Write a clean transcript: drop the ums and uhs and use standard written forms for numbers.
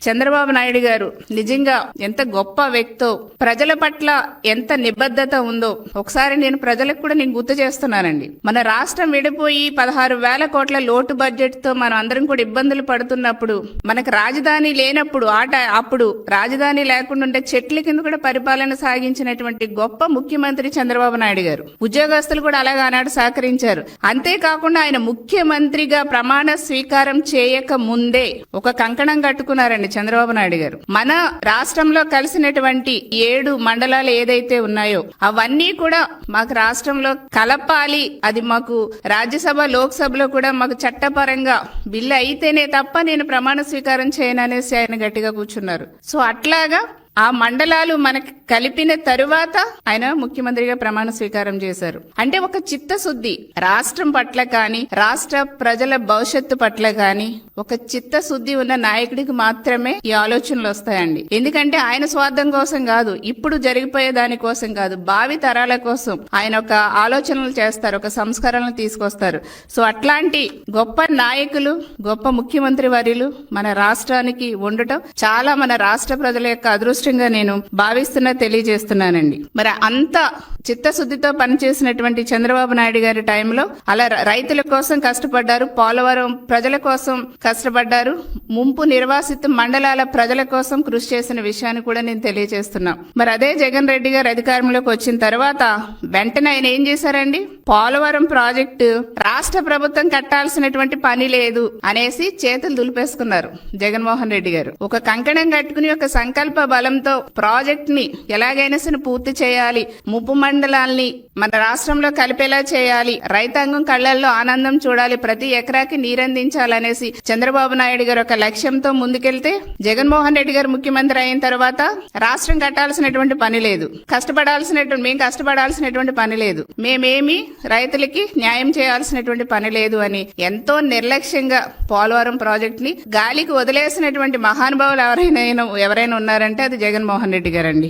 చంద్రబాబు నాయుడు గారు నిజంగా ఎంత గొప్ప వ్యక్తో, ప్రజల పట్ల ఎంత నిబద్ధత ఉందో ఒకసారి నేను ప్రజలకు కూడా నేను గుర్తు చేస్తున్నానండి. మన రాష్ట్రం విడిపోయి 16,000 కోట్ల లోటు బడ్జెట్ తో మనం అందరం కూడా ఇబ్బందులు పడుతున్నప్పుడు, మనకు రాజధాని లేనప్పుడు అప్పుడు రాజధాని లేకుండా ఉండే చెట్ల కింద కూడా పరిపాలన సాగించినటువంటి గొప్ప ముఖ్యమంత్రి చంద్రబాబు నాయుడు గారు. ఉద్యోగస్తులు కూడా అలాగే ఆనాడు సహకరించారు. అంతేకాకుండా ఆయన ముఖ్యమంత్రిగా ప్రమాణ స్వీకారం చేయక ముందే ఒక కంకణం కట్టుకున్నారండి చంద్రబాబు నాయుడు గారు. మన రాష్ట్రంలో కలిసినటువంటి 7 మండలాలు ఏదైతే ఉన్నాయో అవన్నీ కూడా మాకు రాష్ట్రంలో కలపాలి, అది మాకు రాజ్యసభ లోక్సభలో కూడా మాకు చట్టపరంగా బిల్లు అయితేనే తప్ప నేను ప్రమాణ స్వీకారం చేయననేసి ఆయన గట్టిగా కూర్చున్నారు. సో అట్లాగా ఆ మండలాలు మనకి కలిపిన తరువాత ఆయన ముఖ్యమంత్రిగా ప్రమాణ స్వీకారం చేశారు. అంటే ఒక చిత్తశుద్ధి, రాష్ట్రం పట్ల కానీ రాష్ట్ర ప్రజల భవిష్యత్తు పట్ల కానీ ఒక చిత్తశుద్ధి ఉన్న నాయకుడికి మాత్రమే ఈ ఆలోచనలు వస్తాయండి. ఎందుకంటే ఆయన స్వార్థం కోసం కాదు, ఇప్పుడు జరిగిపోయే దాని కోసం కాదు, భావి తరాల కోసం ఆయన ఒక ఆలోచనలు చేస్తారు, ఒక సంస్కరణలు తీసుకొస్తారు. సో అట్లాంటి గొప్ప నాయకులు, గొప్ప ముఖ్యమంత్రి వర్యులు మన రాష్ట్రానికి ఉండటం చాలా మన రాష్ట్ర ప్రజల యొక్క అదృష్టంగా నేను భావిస్తున్నా, తెలియజేస్తున్నానండి. మరి అంత చిత్తశుద్ధితో పనిచేసినటువంటి చంద్రబాబు నాయుడు గారి టైంలో అలా రైతుల కోసం కష్టపడ్డారు, పోలవరం ప్రజల కోసం కష్టపడ్డారు, ముంపు నిర్వాసిత మండలాల ప్రజల కోసం కృషి చేసిన విషయాన్ని కూడా నేను తెలియజేస్తున్నా. మరి అదే జగన్ రెడ్డి గారు అధికారంలోకి వచ్చిన తర్వాత వెంటనే ఆయన ఏం చేశారండి, పోలవరం ప్రాజెక్టు రాష్ట్ర ప్రభుత్వం కట్టాల్సినటువంటి పని లేదు అనేసి చేతులు దులిపేసుకున్నారు జగన్మోహన్ రెడ్డి గారు. ఒక కంకణం కట్టుకుని ఒక సంకల్ప బలంతో ప్రాజెక్ట్ ని ఎలాగైనా సరే పూర్తి చేయాలి, ముప్పు మండలాల్ని మన రాష్ట్రంలో కలిపేలా చేయాలి, రైతాంగం కళ్లల్లో ఆనందం చూడాలి, ప్రతి ఎకరాకి నీరందించాలనేసి చంద్రబాబు నాయుడు గారు ఒక లక్ష్యంతో ముందుకెళ్తే జగన్మోహన్ రెడ్డి గారు ముఖ్యమంత్రి అయిన తర్వాత రాష్ట్రం కట్టాల్సినటువంటి పని లేదు, మేము కష్టపడాల్సినటువంటి పని లేదు, మేమేమి రైతులకి న్యాయం చేయాల్సినటువంటి పని లేదు అని ఎంతో నిర్లక్ష్యంగా పోలవరం ప్రాజెక్ట్ ని గాలికి వదిలేసినటువంటి మహానుభావులు ఎవరైనా ఉన్నారంటే అది జగన్మోహన్ రెడ్డి గారండి.